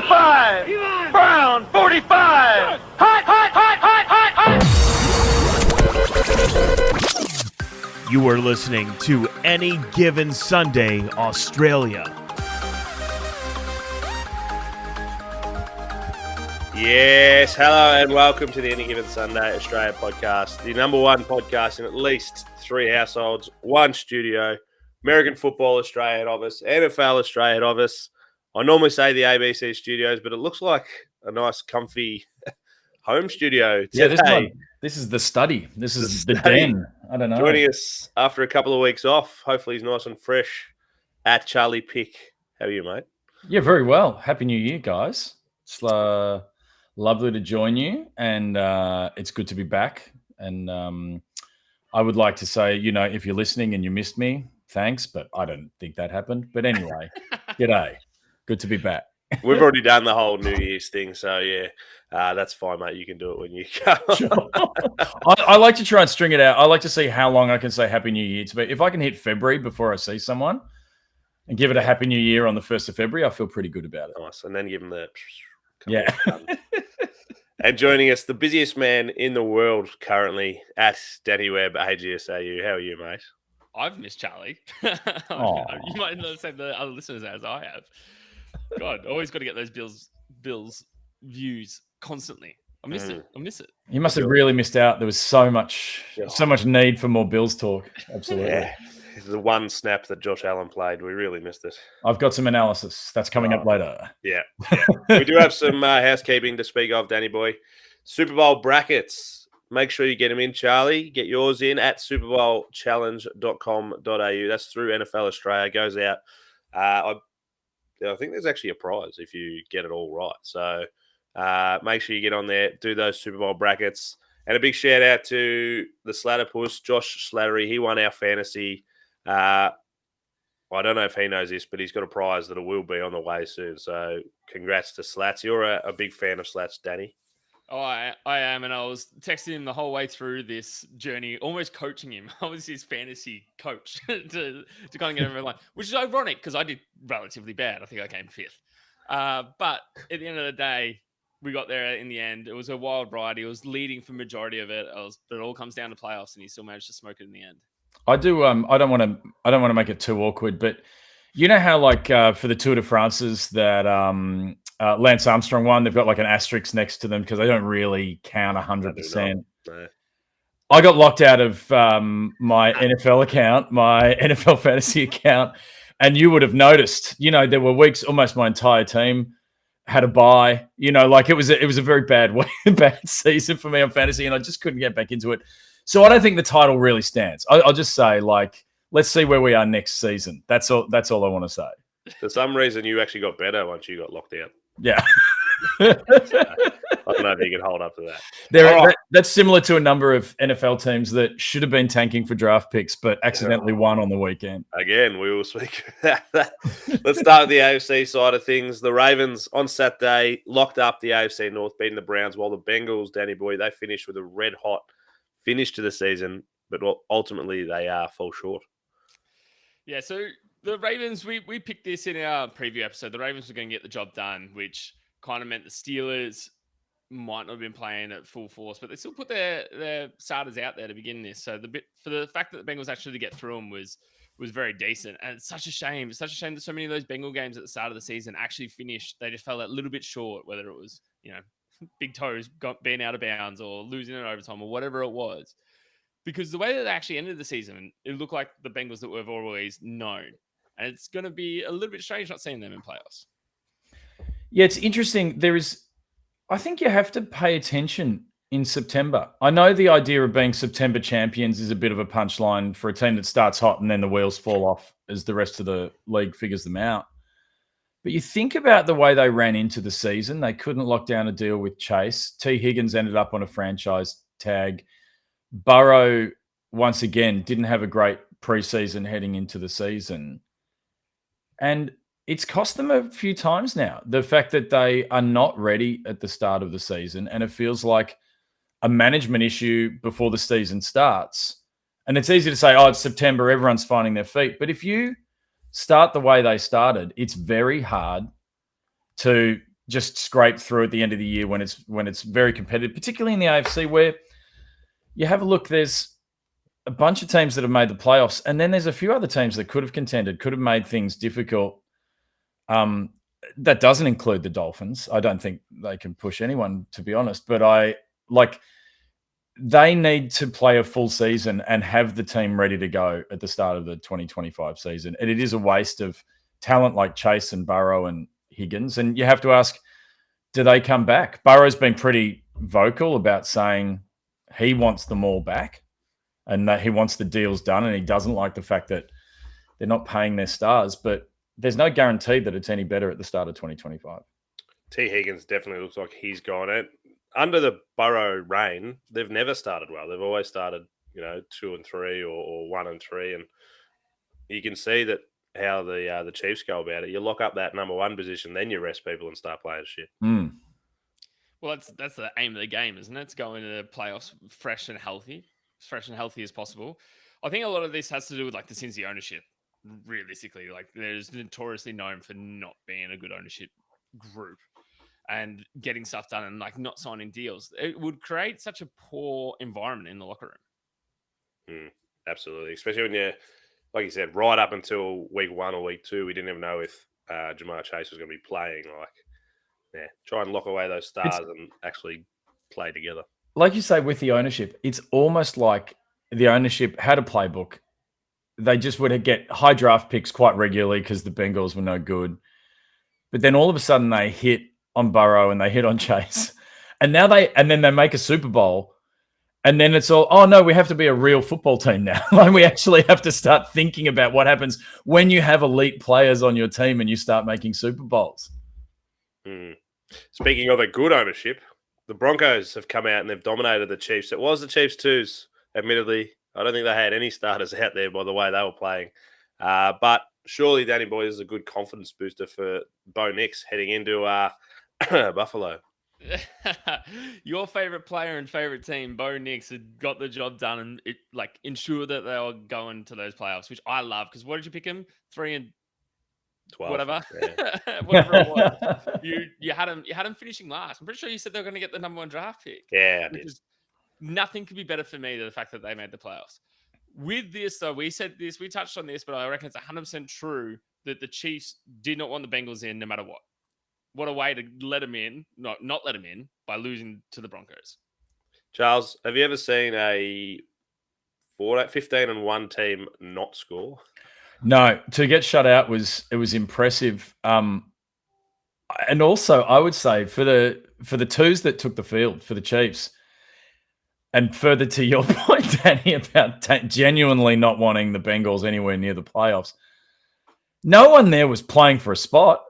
45. Brown, 45. Hot, hot, hot, hot, hot, hot. You are listening to Any Given Sunday, Australia. Yes, hello and welcome to the Any Given Sunday Australia podcast, the number one podcast in at least 3 households, 1 studio, American Football Australia head office, NFL Australia head office. I normally say the ABC studios, but it looks like a nice, comfy home studio today. Yeah, this is the study. This is the den. I don't know. Joining us after a couple of weeks off, hopefully he's nice and fresh, at Charlie Pick. How are you, mate? Yeah, very well. Happy New Year, guys. It's lovely to join you, and it's good to be back. And I would like to say, if you're listening and you missed me, thanks, but I don't think that happened. But anyway, g'day. Good to be back. We've already done the whole New Year's thing, so yeah, that's fine, mate. You can do it when you go. Sure. I like to try and string it out. I like to see how long I can say Happy New Year to be. If I can hit February before I see someone and give it a Happy New Year on the 1st of February, I feel pretty good about it. Nice, and then give him the... Yeah. And joining us, the busiest man in the world currently, at Danny Webb, AGSAU. How are you, mate? I've missed Charlie. You might not say the other listeners as I have. God, always got to get those Bills views constantly. I miss it. You must have really missed out. There was so much need for more Bills talk. Absolutely. Yeah. The one snap that Josh Allen played, we really missed it. I've got some analysis. That's coming up later. Yeah. We do have some housekeeping to speak of, Danny boy. Super Bowl brackets. Make sure you get them in, Charlie. Get yours in at superbowlchallenge.com.au. That's through NFL Australia. It goes out. I think there's actually a prize if you get it all right. So make sure you get on there, do those Super Bowl brackets. And a big shout out to the Slatterpuss, Josh Slattery. He won our fantasy. I don't know if he knows this, but he's got a prize that will be on the way soon. So congrats to Slats. You're a big fan of Slats, Danny. Oh, I am, and I was texting him the whole way through this journey, almost coaching him. I was his fantasy coach to kind of get him in line, which is ironic because I did relatively bad. I think I came 5th. But at the end of the day, we got there in the end. It was a wild ride. He was leading for majority of it. But it all comes down to playoffs, and he still managed to smoke it in the end. I do. I don't want to make it too awkward, but you know how for the Tour de France's that Lance Armstrong won, they've got like an asterisk next to them because they don't really count 100%. No. I got locked out of my NFL account, my NFL fantasy account, and you would have noticed. There were weeks almost my entire team had a bye. It was a very bad season for me on fantasy, and I just couldn't get back into it. So I don't think the title really stands. I'll just say, let's see where we are next season. That's all I want to say. For some reason, you actually got better once you got locked out. Yeah. I don't know if you can hold up to that. That's similar to a number of NFL teams that should have been tanking for draft picks, but accidentally won on the weekend. Again, we will speak about that. Let's start with the AFC side of things. The Ravens on Saturday locked up the AFC North, beating the Browns, while the Bengals, Danny boy, they finished with a red-hot finish to the season, but ultimately they fall short. Yeah, so the Ravens, we picked this in our preview episode. The Ravens were going to get the job done, which kind of meant the Steelers might not have been playing at full force, but they still put their starters out there to begin this. So for the fact that the Bengals actually get through them was very decent. And it's such a shame. It's such a shame that so many of those Bengal games at the start of the season actually finished. They just fell a little bit short, whether it was, big toes being out of bounds or losing in overtime or whatever it was. Because the way that they actually ended the season, it looked like the Bengals that we've always known. And it's going to be a little bit strange not seeing them in playoffs. Yeah, it's interesting. I think you have to pay attention in September. I know the idea of being September champions is a bit of a punchline for a team that starts hot and then the wheels fall off as the rest of the league figures them out. But you think about the way they ran into the season. They couldn't lock down a deal with Chase. T. Higgins ended up on a franchise tag. Burrow, once again, didn't have a great preseason heading into the season. And it's cost them a few times now. The fact that they are not ready at the start of the season, and it feels like a management issue before the season starts. And it's easy to say, it's September, everyone's finding their feet. But if you start the way they started, it's very hard to just scrape through at the end of the year when it's very competitive, particularly in the AFC, where you have a look. There's a bunch of teams that have made the playoffs, and then there's a few other teams that could have contended, could have made things difficult. That doesn't include the Dolphins. I don't think they can push anyone, to be honest. But they need to play a full season and have the team ready to go at the start of the 2025 season. And it is a waste of talent like Chase and Burrow and Higgins. And you have to ask, do they come back? Burrow's been pretty vocal about saying he wants them all back and that he wants the deals done, and he doesn't like the fact that they're not paying their stars. But there's no guarantee that it's any better at the start of 2025. T. Higgins definitely looks like he's gone out. Under the Burrow reign, they've never started well. They've always started, 2 and 3 or 1 and 3, and you can see that how the Chiefs go about it. You lock up that number 1 position, then you rest people and start playing shit. Mm. Well, that's the aim of the game, isn't it? It's go into the playoffs fresh and healthy as possible. I think a lot of this has to do with the Cincy ownership. Realistically, there's notoriously known for not being a good ownership group and getting stuff done and not signing deals. It would create such a poor environment in the locker room. Absolutely, especially when you, like you said, right up until week 1 or week 2, we didn't even know if Jamar Chase was going to be playing. Try and lock away those stars and actually play together. Like you say, with the ownership, it's almost like the ownership had a playbook. They just would get high draft picks quite regularly because the Bengals were no good. But then all of a sudden they hit on Burrow and they hit on Chase. And then they make a Super Bowl. And then it's all, oh no, we have to be a real football team now. We actually have to start thinking about what happens when you have elite players on your team and you start making Super Bowls. Speaking of a good ownership, the Broncos have come out and they've dominated the Chiefs. It was the Chiefs twos, admittedly. I don't think they had any starters out there by the way they were playing. But surely Danny Boyd is a good confidence booster for Bo Nix heading into Buffalo. Your favorite player and favorite team, Bo Nix, had got the job done and it ensured that they were going to those playoffs, which I love. Because what did you pick him? 3 and 12. Whatever. Yeah. Whatever it was. You had him finishing last. I'm pretty sure you said they were going to get the number 1 draft pick. Yeah, I did. Nothing could be better for me than the fact that they made the playoffs. With this, though, we touched on this, but I reckon it's 100% true that the Chiefs did not want the Bengals in no matter what. What a way to let them in, not let them in, by losing to the Broncos. Charles, have you ever seen a 15-1 team not score? No, to get shut out was impressive. And also, I would say for the twos that took the field for the Chiefs, and further to your point, Danny, about genuinely not wanting the Bengals anywhere near the playoffs, no one there was playing for a spot.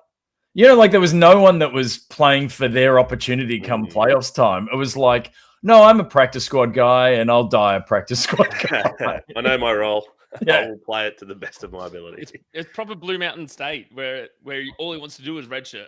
There was no one that was playing for their opportunity come playoffs time. It was like, no, I'm a practice squad guy and I'll die a practice squad guy. I know my role. Yeah. I will play it to the best of my ability. It's proper Blue Mountain State where all he wants to do is redshirt.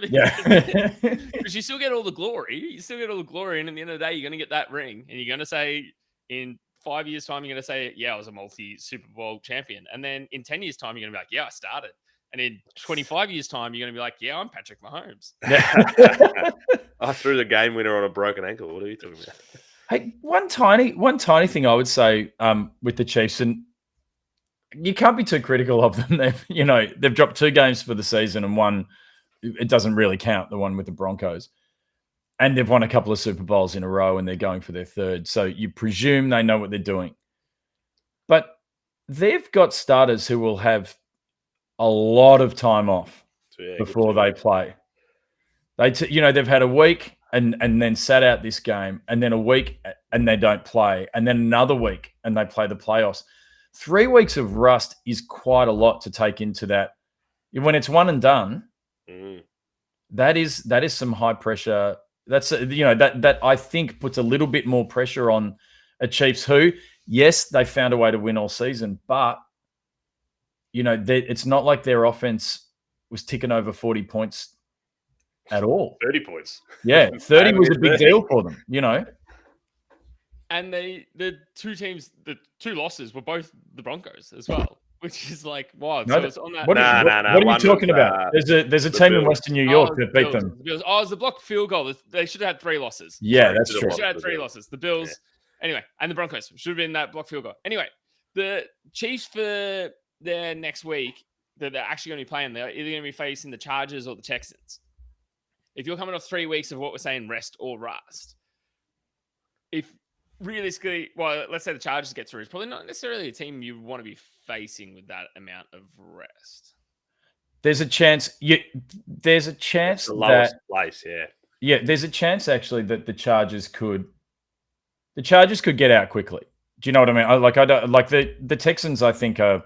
Yeah. Because you still get all the glory. And at the end of the day, you're going to get that ring. And you're going to say in 5 years' time, you're going to say, yeah, I was a multi-Super Bowl champion. And then in 10 years' time, you're going to be like, yeah, I started. And in 25 years' time, you're going to be like, yeah, I'm Patrick Mahomes. Yeah. I threw the game winner on a broken ankle. What are you talking about? Hey, one tiny thing I would say with the Chiefs, and you can't be too critical of them. They've dropped 2 games for the season, and one, it doesn't really count, the one with the Broncos. And they've won a couple of Super Bowls in a row, and they're going for their 3rd. So you presume they know what they're doing. But they've got starters who will have a lot of time off before they play. They've had a week and then sat out this game, and then a week and they don't play, and then another week and they play the playoffs. 3 weeks of rust is quite a lot to take into that. When it's one and done, that is some high pressure. That's that I think puts a little bit more pressure on a Chiefs who, yes, they found a way to win all season, but it's not like their offense was ticking over 40 points at all. 30 points. Yeah, 30 was a big deal for them, And the 2 teams, the 2 losses were both the Broncos as well. which is like wild. No, So it's on that. What, Nah, what, nah, nah. what are you One talking of, about? There's a the team in Bills. Western New York that beat Bills, them. the Bills. Oh, it's the blocked field goal. They should have had 3 losses. Yeah, Sorry, that's should have true. They lost should have had the 3 Bills. losses. The Bills. Anyway, and the Broncos should have been that blocked field goal. Anyway, the Chiefs for their next week that they're actually going to be playing, they're either going to be facing the Chargers or the Texans. If you're coming off 3 weeks of what we're saying, rest or rust, if realistically, well, let's say the Chargers get through, it's probably not necessarily a team you want to be facing with that amount of rest. There's a chance. There's a It's chance the lowest that place, yeah. yeah, there's a chance actually that the Chargers could get out quickly. Do you know what I mean? I don't like the Texans. I think are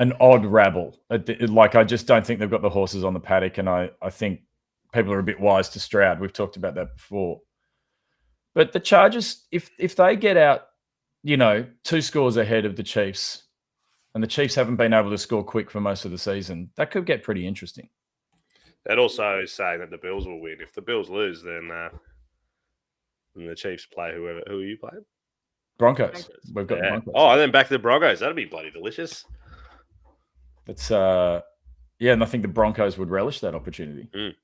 an odd rabble. Like I just don't think they've got the horses on the paddock, and I think people are a bit wise to Stroud. We've talked about that before. But the Chargers, if they get out, 2 scores ahead of the Chiefs, and the Chiefs haven't been able to score quick for most of the season, that could get pretty interesting. That also is saying that the Bills will win. If the Bills lose, then the Chiefs play whoever. Who are you playing? Broncos. We've got the Yeah. Broncos. Oh, and then back to the Broncos. That'd be bloody delicious. That's and I think the Broncos would relish that opportunity.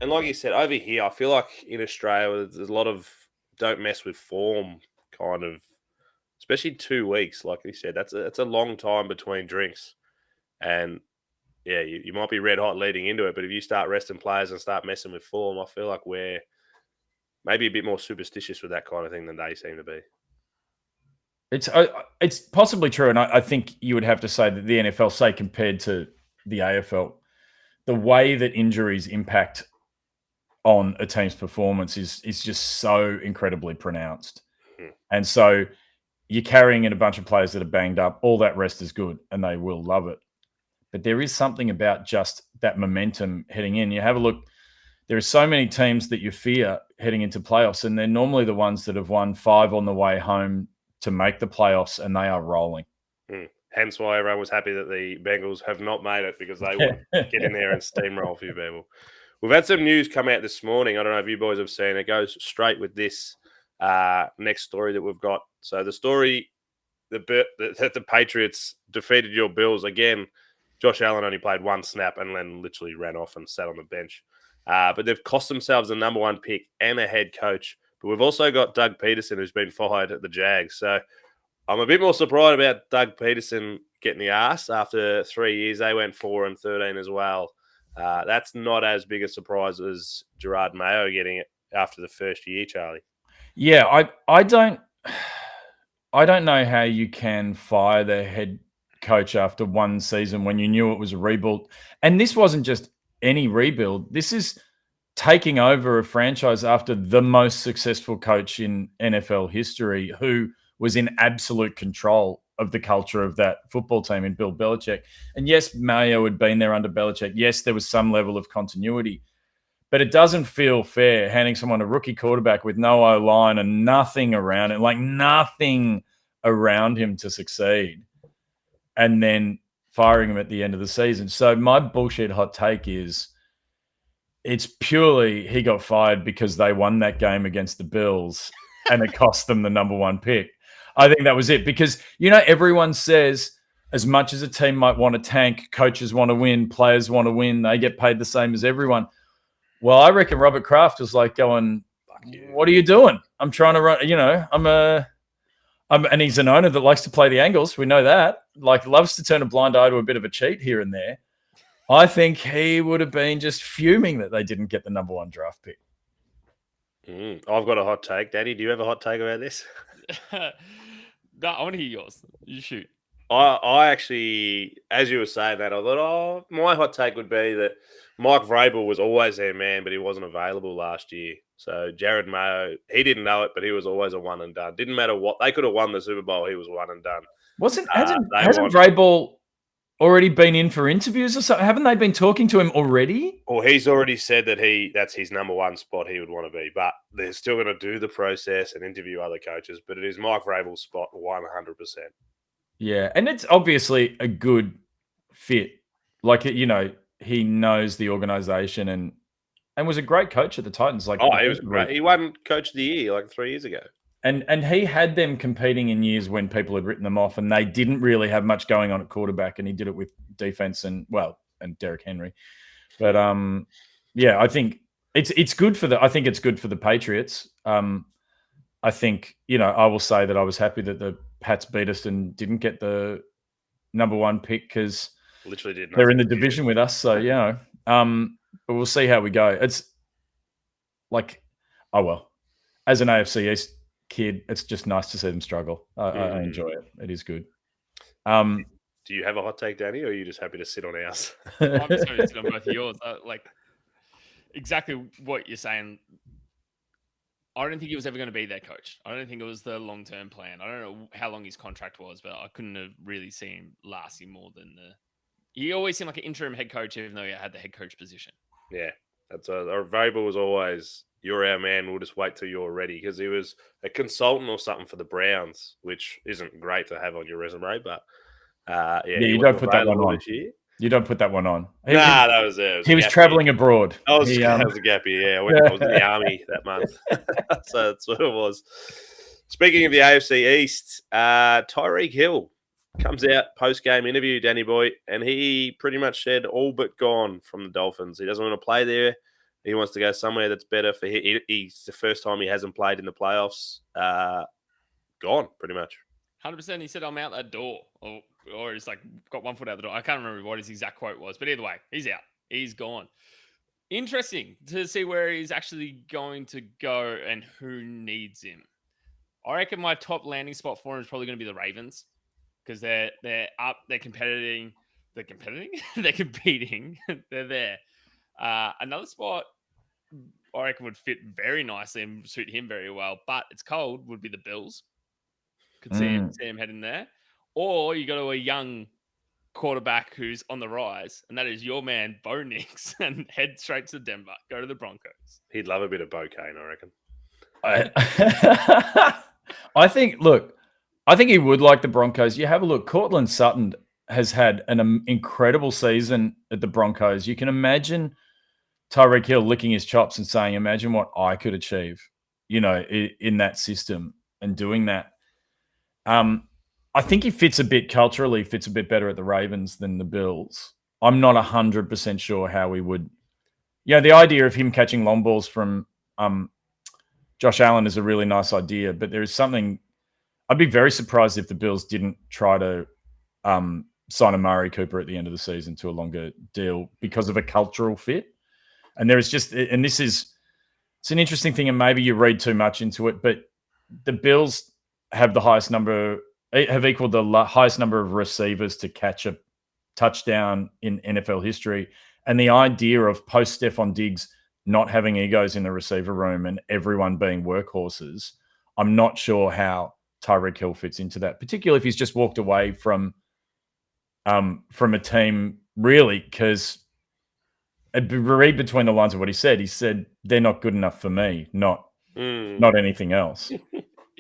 And like you said, over here, I feel like in Australia, there's a lot of don't mess with form kind of, especially 2 weeks. Like you said, that's a long time between drinks. And yeah, you might be red hot leading into it, but if you start resting players and start messing with form, I feel like we're maybe a bit more superstitious with that kind of thing than they seem to be. It's possibly true, and I think you would have to say that the NFL, say compared to the AFL, the way that injuries impact on a team's performance is just so incredibly pronounced. And so you're carrying in a bunch of players that are banged up. All that rest is good, and they will love it. But there is something about just that momentum heading in. You have a look. There are so many teams that you fear heading into playoffs, and they're normally the ones that have won 5 on the way home to make the playoffs, and they are rolling. Hence why everyone was happy that the Bengals have not made it, because they want to get in there and steamroll a few people. We've had some news come out this morning. I don't know if you boys have seen it. It goes straight with this next story that we've got. So the story that the Patriots defeated your Bills again. Josh Allen only played 1 snap and then literally ran off and sat on the bench. But they've cost themselves a number 1 pick and a head coach. But we've also got Doug Peterson, who's been fired at the Jags. So I'm a bit more surprised about Doug Peterson getting the ass after 3 years. They went 4-13 as well. That's not as big a surprise as Gerard Mayo getting it after the first year, Charlie. Yeah, I don't know how you can fire the head coach after 1 season when you knew it was a rebuild. And this wasn't just any rebuild. This is taking over a franchise after the most successful coach in NFL history, who was in absolute control of the culture of that football team in Bill Belichick. And yes, Mayo had been there under Belichick. Yes, there was some level of continuity. But it doesn't feel fair handing someone a rookie quarterback with no O-line and nothing around it, like nothing around him to succeed, and then firing him at the end of the season. So my bullshit hot take is it's purely he got fired because they won that game against the Bills and it cost them the number 1 pick. I think that was it, because, everyone says as much as a team might want to tank, coaches want to win, players want to win, they get paid the same as everyone. Well, I reckon Robert Kraft was like going, what are you doing? I'm trying to run, and he's an owner that likes to play the angles. We know that. Like, loves to turn a blind eye to a bit of a cheat here and there. I think he would have been just fuming that they didn't get the number 1 draft pick. I've got a hot take. Danny, do you have a hot take about this? No, I want to hear yours. You shoot. I actually, as you were saying that, I thought, my hot take would be that Mike Vrabel was always their man, but he wasn't available last year. So Jared Mayo, he didn't know it, but he was always a one and done. Didn't matter what. They could have won the Super Bowl. He was one and done. Hasn't Vrabel already been in for interviews or something? Haven't they been talking to him already? Well, he's already said that that's his number 1 spot he would want to be, but they're still going to do the process and interview other coaches. But it is Mike Vrabel's spot 100%. Yeah, and it's obviously a good fit. Like, he knows the organization and was a great coach at the Titans. Like, he was great. He won Coach of the Year like 3 years ago. And he had them competing in years when people had written them off and they didn't really have much going on at quarterback, and he did it with defense and Derrick Henry. But yeah, I think it's good for the Patriots. I think, I will say that I was happy that the Pats beat us and didn't get the number 1 pick because literally did they're in the division with us. So, but we'll see how we go. It's like, oh, well, as an AFC East kid, it's just nice to see them struggle. I enjoy it. It is good. Do you have a hot take, Danny, or are you just happy to sit on ours? I'm just happy to sit on both of yours. Like exactly what you're saying. I don't think he was ever going to be their coach. I don't think it was the long-term plan. I don't know how long his contract was, but I couldn't have really seen him lasting more than he always seemed like an interim head coach, even though he had the head coach position. Yeah, that's our variable was always, you're our man, we'll just wait till you're ready, because he was a consultant or something for the Browns, which isn't great to have on your resume, but you don't put that one on. You don't put that one on. That was it. He was traveling abroad. That was a gap year. I was in the army that month. So that's what it was. Speaking of the AFC East, Tyreek Hill comes out post-game interview, Danny Boy, and he pretty much said all but gone from the Dolphins. He doesn't want to play there. He wants to go somewhere that's better for him. He's the first time he hasn't played in the playoffs. Gone, pretty much. 100%. He said, I'm out that door. Or he's like, got one foot out the door. I can't remember what his exact quote was. But either way, he's out. He's gone. Interesting to see where he's actually going to go and who needs him. I reckon my top landing spot for him is probably going to be the Ravens. Because they're up, they're competing. They're competing. They're there. Another spot I reckon would fit very nicely and suit him very well, but it's cold, would be the Bills. Could see him heading there. Or you go to a young quarterback who's on the rise, and that is your man, Bo Nix, and head straight to Denver. Go to the Broncos. He'd love a bit of Bo Kane, I reckon. I think he would like the Broncos. You have a look. Cortland Sutton has had an incredible season at the Broncos. You can imagine Tyreek Hill licking his chops and saying, imagine what I could achieve, in that system and doing that. I think he fits a bit culturally, fits a bit better at the Ravens than the Bills. I'm not 100% sure how he would. The idea of him catching long balls from Josh Allen is a really nice idea, but there is something. I'd be very surprised if the Bills didn't try to sign Amari Cooper at the end of the season to a longer deal because of a cultural fit. And there is just, and it's an interesting thing, and maybe you read too much into it, but the Bills have equaled the highest number of receivers to catch a touchdown in NFL history. And the idea of post Stephon Diggs not having egos in the receiver room and everyone being workhorses, I'm not sure how Tyreek Hill fits into that, particularly if he's just walked away from a team, really, because read between the lines of what he said. He said, they're not good enough for me, not anything else.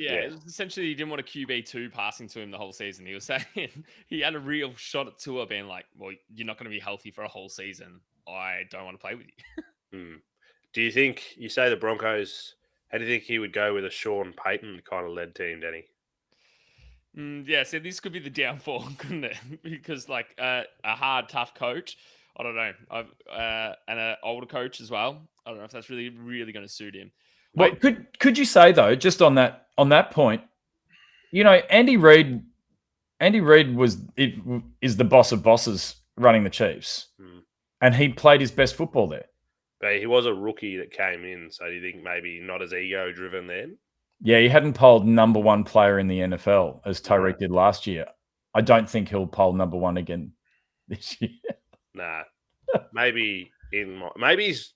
Yeah, it was essentially he didn't want a QB2 passing to him the whole season. He was saying he had a real shot at Tua being like, well, you're not going to be healthy for a whole season. I don't want to play with you. Do you think, you say the Broncos, how do you think he would go with a Sean Payton kind of led team, Danny? Yeah, so this could be the downfall, couldn't it? Because like a hard, tough coach, I don't know, and an older coach as well. I don't know if that's really, really going to suit him. Well, could you say though, just on that point, Andy Reid is the boss of bosses running the Chiefs, and he played his best football there. But he was a rookie that came in, so do you think maybe not as ego driven then? Yeah, he hadn't polled number one player in the NFL as Tyreek did last year. I don't think he'll poll number one again this year. Nah, maybe he's.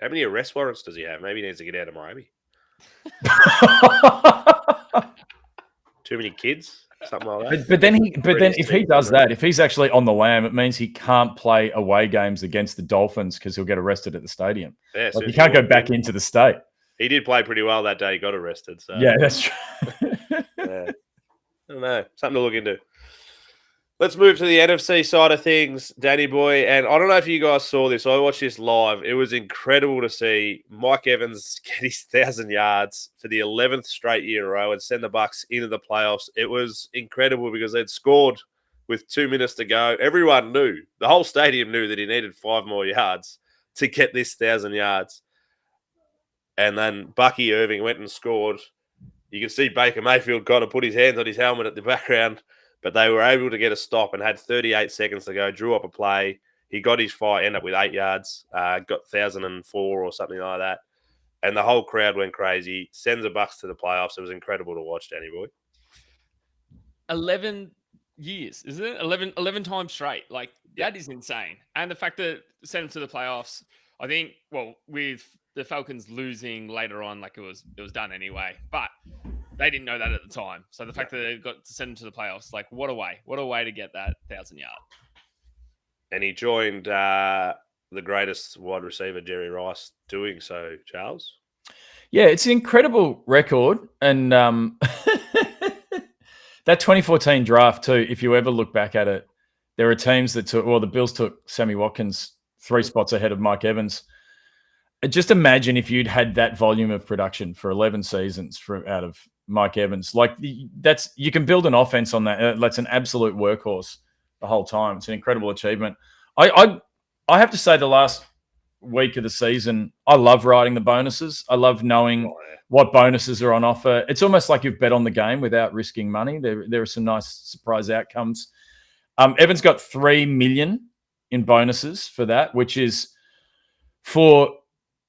How many arrest warrants does he have? Maybe he needs to get out of Miami. Too many kids, something like that. But then if he does that, if he's actually on the lam, it means he can't play away games against the Dolphins because he'll get arrested at the stadium. Yeah, he can't go back into the state. He did play pretty well that day. He got arrested. So yeah, that's true. Yeah. I don't know. Something to look into. Let's move to the NFC side of things, Danny boy. And I don't know if you guys saw this. I watched this live. It was incredible to see Mike Evans get his 1,000 yards for the 11th straight year in a row and send the Bucks into the playoffs. It was incredible because they'd scored with 2 minutes to go. Everyone knew, the whole stadium knew that he needed 5 more yards to get this 1,000 yards. And then Bucky Irving went and scored. You can see Baker Mayfield kind of put his hands on his helmet at the background. But they were able to get a stop and had 38 seconds to go, drew up a play. He got his fire, ended up with 8 yards, got 1,004 or something like that. And the whole crowd went crazy. Sends the Bucks to the playoffs. It was incredible to watch, Danny boy. 11 years, isn't it? 11 times straight. Like, that is insane. And the fact that sent them to the playoffs, I think, well, with the Falcons losing later on, like it was done anyway. But they didn't know that at the time. So the fact that they got to send him to the playoffs, like what a way to get that 1,000 yard. And he joined the greatest wide receiver, Jerry Rice, doing so, Charles. Yeah, it's an incredible record. And that 2014 draft too, if you ever look back at it, there are teams that took, well, the Bills took Sammy Watkins 3 spots ahead of Mike Evans. Just imagine if you'd had that volume of production for 11 seasons out of Mike Evans. Like that's, you can build an offense on that. That's an absolute workhorse the whole time. It's an incredible achievement. I have to say the last week of the season, I love writing the bonuses. I love knowing what bonuses are on offer. It's almost like you've bet on the game without risking money. There are some nice surprise outcomes. Evans got $3 million in bonuses for that, which is for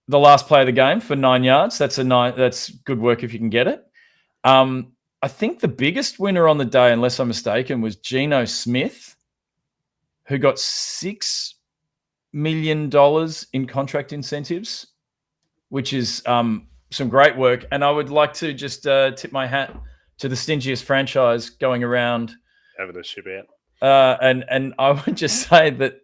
the last play of the game for 9 yards. That's good work if you can get it. I think the biggest winner on the day, unless I'm mistaken, was Geno Smith, who got $6 million in contract incentives, which is some great work. And I would like to just tip my hat to the stingiest franchise going around. Having a ship out. And I would just say that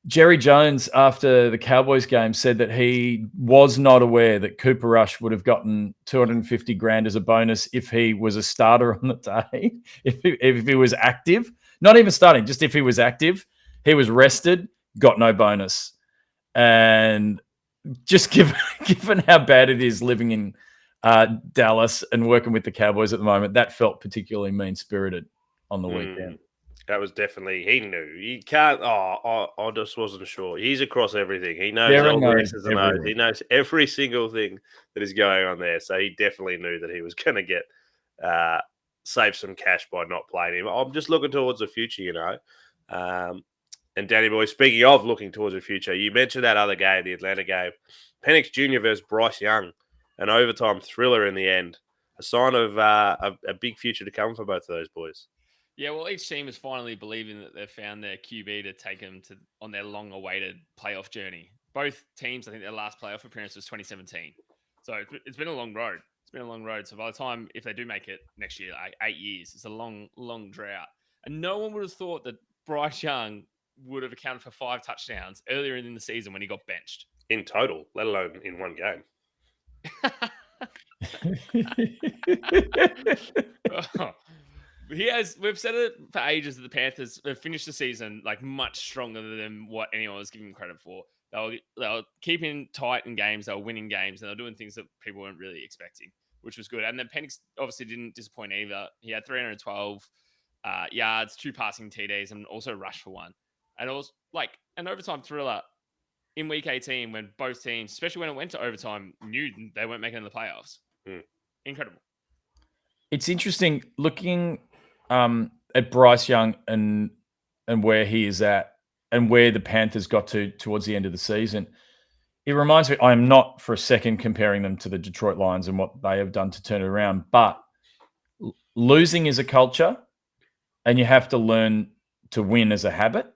Jerry Jones, after the Cowboys game, said that he was not aware that Cooper Rush would have gotten $250,000 as a bonus if he was a starter on the day, if he was active. Not even starting, just if he was active. He was rested, got no bonus. And just given how bad it is living in Dallas and working with the Cowboys at the moment, that felt particularly mean-spirited on the weekend. That was definitely, he knew. He can't, I just wasn't sure. He's across everything. He knows all the X's and O's. He knows every single thing that is going on there. So he definitely knew that he was going to get, save some cash by not playing him. I'm just looking towards the future, you know. And Danny boy, speaking of looking towards the future, you mentioned that other game, the Atlanta game. Penix Jr. versus Bryce Young, an overtime thriller in the end. A sign of a big future to come for both of those boys. Yeah, well, each team is finally believing that they've found their QB to take them on their long-awaited playoff journey. Both teams, I think their last playoff appearance was 2017. So it's been a long road. It's been a long road. So by the time, if they do make it next year, like 8 years, it's a long, long drought. And no one would have thought that Bryce Young would have accounted for 5 touchdowns earlier in the season when he got benched. In total, let alone in one game. We've said it for ages that the Panthers have finished the season like much stronger than what anyone was giving credit for. They were keeping tight in games, they were winning games, and they were doing things that people weren't really expecting, which was good. And then Penix obviously didn't disappoint either. He had 312 yards, 2 passing TDs, and also rushed for 1. And it was like an overtime thriller in week 18 when both teams, especially when it went to overtime, knew they weren't making the playoffs. Incredible. It's interesting looking at Bryce Young and where he is at and where the Panthers got to towards the end of the season. It reminds me, I am not for a second comparing them to the Detroit Lions and what they have done to turn it around, but losing is a culture and you have to learn to win as a habit.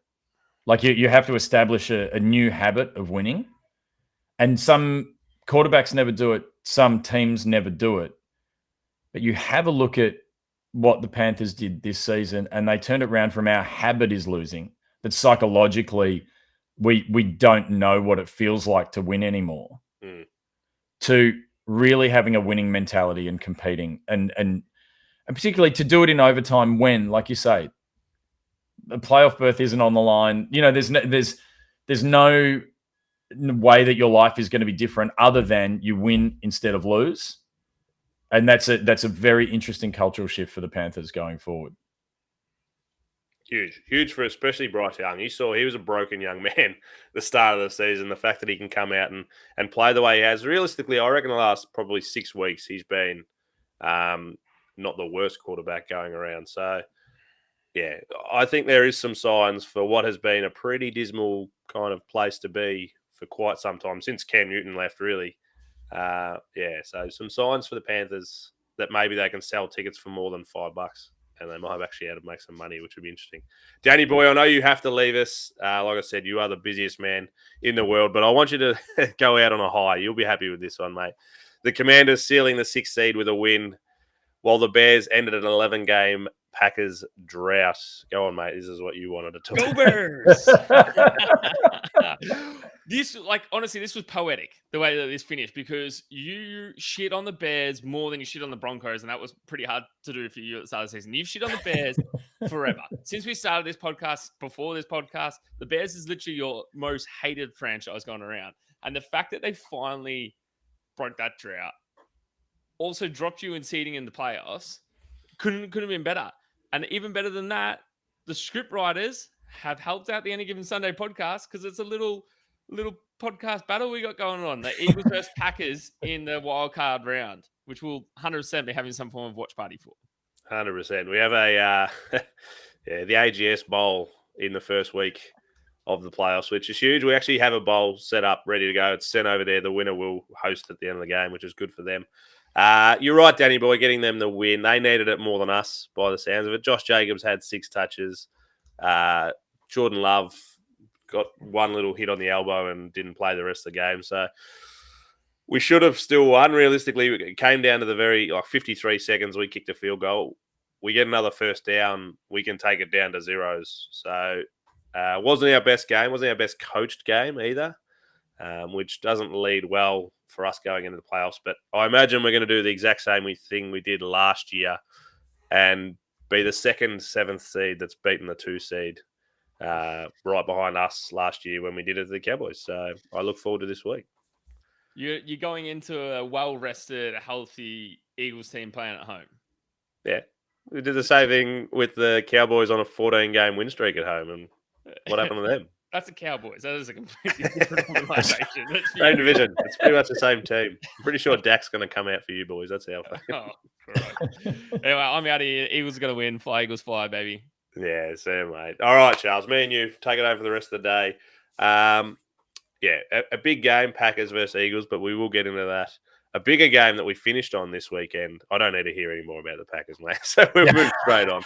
Like you have to establish a new habit of winning. And some quarterbacks never do it. Some teams never do it. But you have a look at what the Panthers did this season, and they turned it around from our habit is losing, that psychologically we don't know what it feels like to win anymore, to really having a winning mentality and competing, and particularly to do it in overtime when, like you say, a playoff berth isn't on the line. There's no way that your life is going to be different other than you win instead of lose. And that's a very interesting cultural shift for the Panthers going forward. Huge for especially Bryce Young. You saw he was a broken young man at the start of the season. The fact that he can come out and play the way he has, realistically, I reckon the last probably 6 weeks he's been not the worst quarterback going around. So, yeah, I think there is some signs for what has been a pretty dismal kind of place to be for quite some time, since Cam Newton left, really. So some signs for the Panthers that maybe they can sell tickets for more than $5. And they might have actually had to make some money, which would be interesting. Danny boy, I know you have to leave us. Like I said, you are the busiest man in the world, but I want you to go out on a high. You'll be happy with this one, mate. The Commanders sealing the 6th seed with a win, while the Bears ended an 11-game Packers drought. Go on, mate. This is what you wanted to talk Go about. Bears! Honestly, this was poetic, the way that this finished, because you shit on the Bears more than you shit on the Broncos, and that was pretty hard to do for you at the start of the season. You've shit on the Bears forever. Since we started this podcast, before this podcast, the Bears is literally your most hated franchise going around. And the fact that they finally broke that drought, also dropped you in seeding in the playoffs, couldn't have been better. And even better than that, the script writers have helped out the Any Given Sunday podcast, because it's a little podcast battle we got going on. The Eagles versus Packers in the wild card round, which we'll 100% be having some form of watch party for. 100%. We have the AGS Bowl in the first week of the playoffs, which is huge. We actually have a bowl set up, ready to go. It's sent over there. The winner will host at the end of the game, which is good for them. You're right, Danny boy, getting them the win. They needed it more than us, by the sounds of it. Josh Jacobs had 6 touches. Jordan Love got one little hit on the elbow and didn't play the rest of the game. So we should have still won. Realistically, it came down to the very 53 seconds. We kicked a field goal. We get another first down. We can take it down to zeros. So wasn't our best game. Wasn't our best coached game either, which doesn't lead well for us going into the playoffs. But I imagine we're going to do the exact same thing we did last year and be the second 7th seed that's beaten the 2 seed. Right behind us last year when we did it to the Cowboys. So I look forward to this week. You're going into a well-rested, healthy Eagles team playing at home. Yeah. We did the same thing with the Cowboys on a 14-game win streak at home. And what happened to them? That's the Cowboys. That is a completely different organization. Same division. It's pretty much the same team. I'm pretty sure Dak's going to come out for you boys. That's how I feel. Anyway, I'm out of here. Eagles are going to win. Fly, Eagles, fly, baby. Yeah, same, mate. All right, Charles. Me and you take it over for the rest of the day. A big game, Packers versus Eagles, but we will get into that. A bigger game that we finished on this weekend. I don't need to hear any more about the Packers, mate. So we'll move straight on.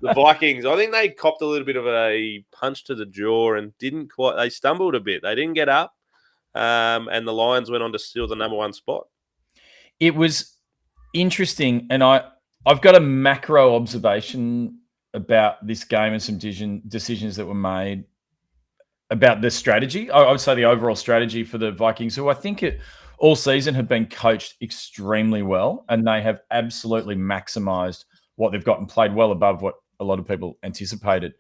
The Vikings, I think they copped a little bit of a punch to the jaw and didn't quite. They stumbled a bit. They didn't get up, and the Lions went on to steal the number 1 spot. It was interesting, and I've got a macro observation about this game and some decisions that were made about the strategy. I would say the overall strategy for the Vikings, who I think all season have been coached extremely well, and they have absolutely maximized what they've got and played well above what a lot of people anticipated.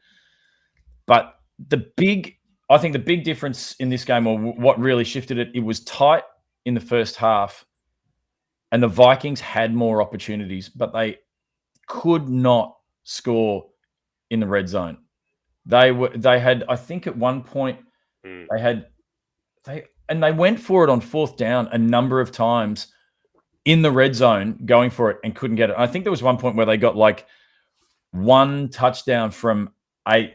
But I think the big difference in this game, or what really shifted it, it was tight in the first half, and the Vikings had more opportunities, but they could not score in the red zone. They had, I think at one point, they went for it on 4th down a number of times in the red zone, going for it and couldn't get it. I think there was one point where they got like 1 touchdown from 8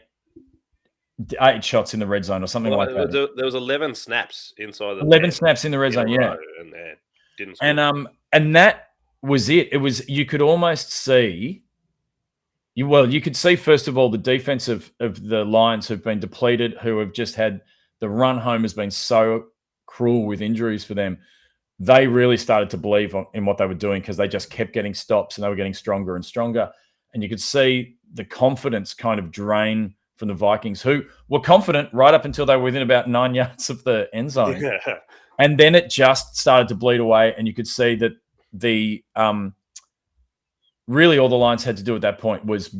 shots in the red zone or something like that. There was 11 snaps inside the 11 snaps in the red zone, yeah. And didn't score. And that was it. It was, you could almost see, you could see, first of all, the defense of the Lions have been depleted, who have just had, the run home has been so cruel with injuries for them. They really started to believe in what they were doing, because they just kept getting stops and they were getting stronger and stronger. And you could see the confidence kind of drain from the Vikings, who were confident right up until they were within about 9 yards of the end zone. Yeah. And then it just started to bleed away, and you could see that the really all the Lions had to do at that point was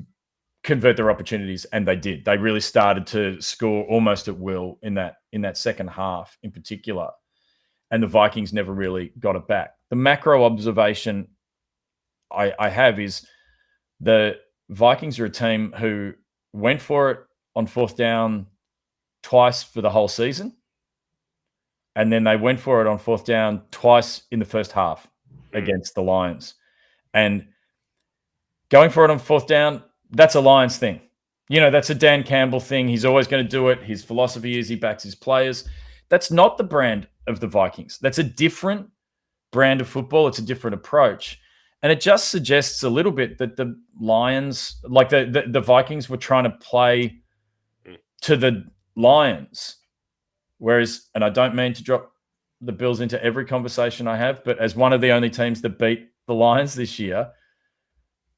convert their opportunities, and they did. They really started to score almost at will in that second half in particular, and the Vikings never really got it back. The macro observation I have is the Vikings are a team who went for it on fourth down twice for the whole season, and then they went for it on fourth down twice in the first half against the Lions. And going for it on fourth down, that's a Lions thing. That's a Dan Campbell thing. He's always going to do it. His philosophy is he backs his players. That's not the brand of the Vikings. That's a different brand of football. It's a different approach. And it just suggests a little bit that the Lions, like the Vikings, were trying to play to the Lions. Whereas, and I don't mean to drop the Bills into every conversation I have, but as one of the only teams that beat the Lions this year,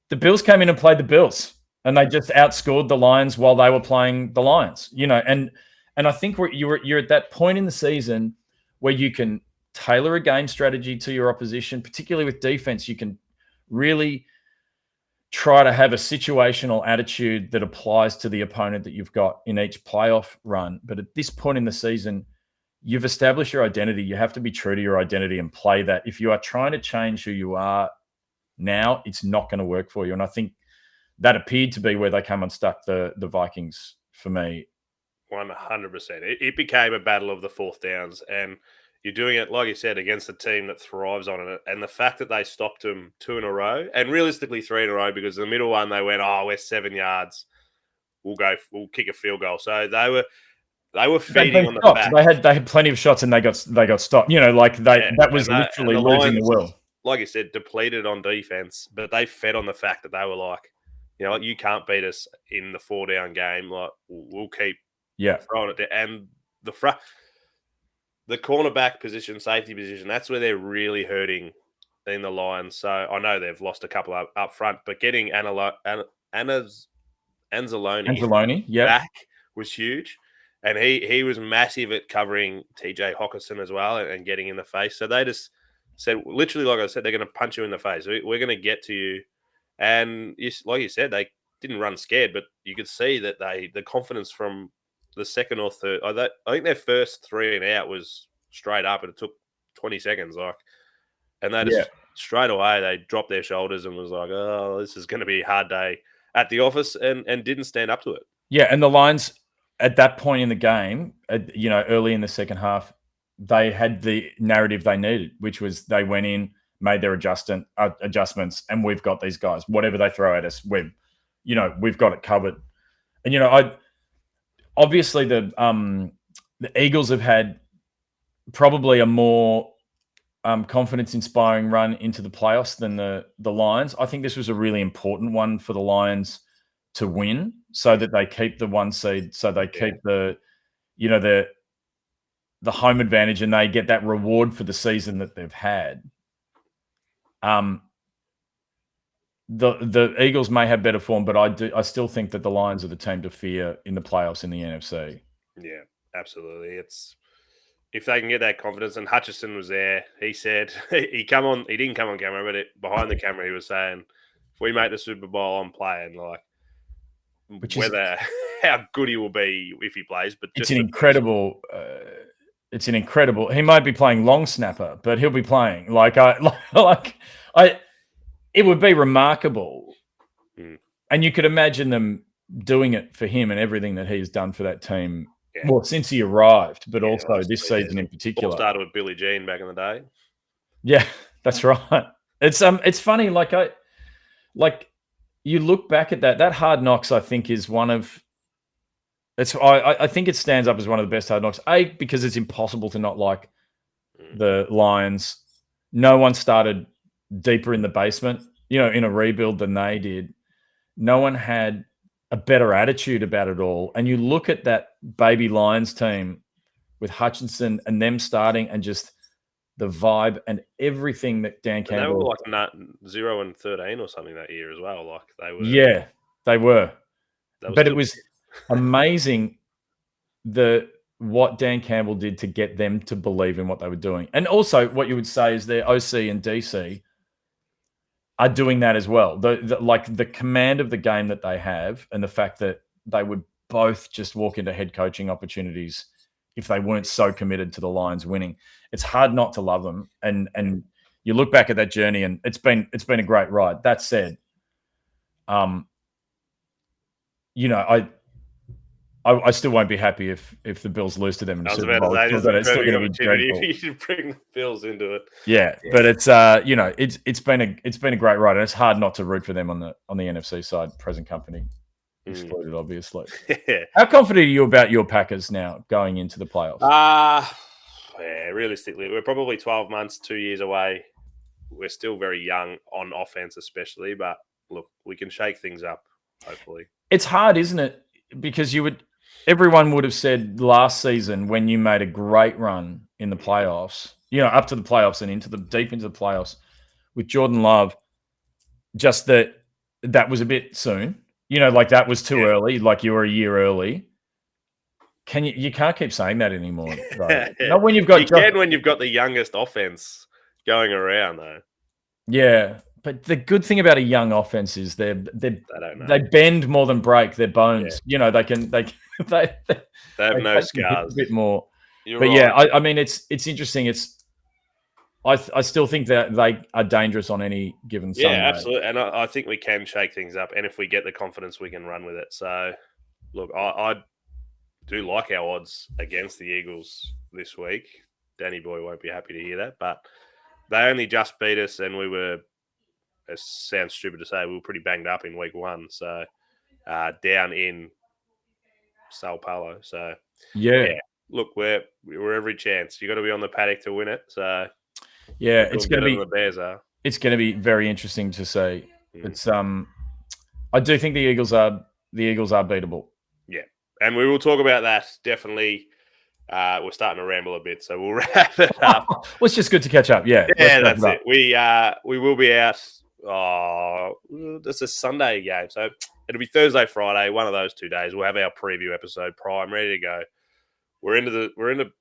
the Bills came in and played the Bills, and they just outscored the Lions while they were playing the Lions. And I think you're at that point in the season where you can tailor a game strategy to your opposition, particularly with defense. You can really try to have a situational attitude that applies to the opponent that you've got in each playoff run. But at this point in the season, you've established your identity. You have to be true to your identity and play that. If you are trying to change who you are now, it's not going to work for you. And I think that appeared to be where they came unstuck the Vikings for me. 100%. It became a battle of the fourth downs, and you're doing it, like you said, against a team that thrives on it. And the fact that they stopped them 2 in a row, and realistically 3 in a row, because the middle one they went, we're 7 yards, we'll kick a field goal. So they were feeding on the fact. They had plenty of shots and they got stopped. That was literally losing the will. Like you said, depleted on defense, but they fed on the fact that they were like, you can't beat us in the 4-down game. Like, we'll keep throwing it there. And the cornerback position, safety position, that's where they're really hurting in the Lions. So I know they've lost a couple up front, but getting Anzalone back was huge. And he was massive at covering TJ Hawkinson as well and getting in the face. So they just said, literally, like I said, they're going to punch you in the face. We're going to get to you. And like you said, they didn't run scared, but you could see that the confidence from the second or third, I think their first 3 and out was straight up, and it took 20 seconds. And they just straight away, they dropped their shoulders and was like, oh, this is going to be a hard day at the office, and didn't stand up to it. Yeah. And the Lions at that point in the game, early in the second half, they had the narrative they needed, which was they went in, made their adjustments, and we've got these guys. Whatever they throw at us, we've got it covered. And obviously the Eagles have had probably a more confidence-inspiring run into the playoffs than the Lions. I think this was a really important one for the Lions to win, so that they keep the 1 seed, so they keep the home advantage, and they get that reward for the season that they've had. The Eagles may have better form, but I still think that the Lions are the team to fear in the playoffs in the NFC. Yeah, absolutely. If they can get that confidence, and Hutchinson was there, he said he didn't come on camera, but behind the camera he was saying, if we make the Super Bowl, I'm playing. How good he will be if he plays, but it's an incredible. He might be playing long snapper, but he'll be playing. It would be remarkable, and you could imagine them doing it for him and everything that he's done for that team. Yeah. Well, since he arrived, but also this season in particular. All started with Billie Jean back in the day. Yeah, that's right. It's funny. You look back at that Hard Knocks, I think, is one of I think it stands up as one of the best Hard Knocks. Because it's impossible to not like the Lions. No one started deeper in the basement, in a rebuild than they did. No one had a better attitude about it all. And you look at that baby Lions team with Hutchinson and them starting, and just the vibe and everything that Dan Campbell. They were 0-13 or something that year as well. They were. Yeah, they were. But it was amazing what Dan Campbell did to get them to believe in what they were doing. And also what you would say is their OC and DC, are doing that as well. Like the command of the game that they have, and the fact that they would both just walk into head coaching opportunities if they weren't so committed to the Lions winning. It's hard not to love them. And you look back at that journey, and it's been a great ride. That said, you know, I still won't be happy if the Bills lose to them in the Super Bowl. I was about to say, It's still going to be dreadful. you should bring the Bills into it. Yeah, but it's you know, it's been a great ride, and it's hard not to root for them on the NFC side. Present company excluded, obviously. How confident are you about your Packers now going into the playoffs? Yeah, realistically, we're probably 12 months, 2 years away. We're still very young on offense, especially. But look, we can shake things up. Hopefully, it's hard, isn't it? Because everyone would have said last season when you made a great run in the playoffs, you know, up to the playoffs and deep into the playoffs with Jordan Love, just that was a bit soon. You know, like that was too early. Like you were a year early. You can't keep saying that anymore. Though. Not when you've got when you've got the youngest offense going around, though. Yeah. But the good thing about a young offense is they bend more than break their bones. Yeah. You know, they have no scars. A bit more. You're right. Yeah, I mean, it's interesting. I still think that they are dangerous on any given Sunday. Yeah, absolutely. And I think we can shake things up. And if we get the confidence, we can run with it. So, look, I do like our odds against the Eagles this week. Danny Boy won't be happy to hear that, but they only just beat us, and we were. It sounds stupid to say, we were pretty banged up in week 1. So down in Sao Paulo. So yeah. Look, we're every chance. You got to be on the paddock to win it. So yeah, it's going to be the Bears are. It's going to be very interesting to see. It's I do think the Eagles are beatable. Yeah, and we will talk about that definitely. We're starting to ramble a bit, so we'll wrap it up. Well, it's just good to catch up. Yeah, that's it. We will be out. It's a Sunday game, so it'll be Thursday, Friday, one of those 2 days. We'll have our preview episode prime ready to go. We're into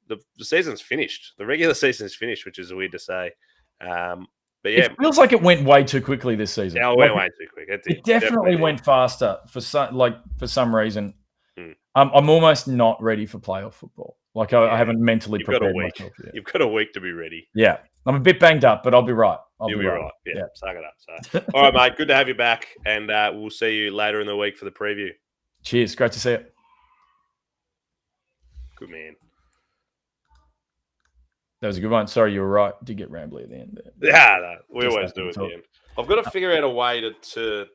the season's finished. The regular season's finished, which is weird to say. But yeah, it feels like it went way too quickly this season. Yeah, it went way too quick. It definitely went faster for some reason. I'm almost not ready for playoff football. Like I haven't mentally prepared myself yet. You've got a week to be ready. Yeah. I'm a bit banged up, but I'll be right. You'll be right. Yeah, suck it up. So. All right, mate. Good to have you back, and we'll see you later in the week for the preview. Cheers. Great to see you. Good man. That was a good one. Sorry, you were right. Did get rambly at the end there. Yeah, no, we always do at the end. I've got to figure out a way to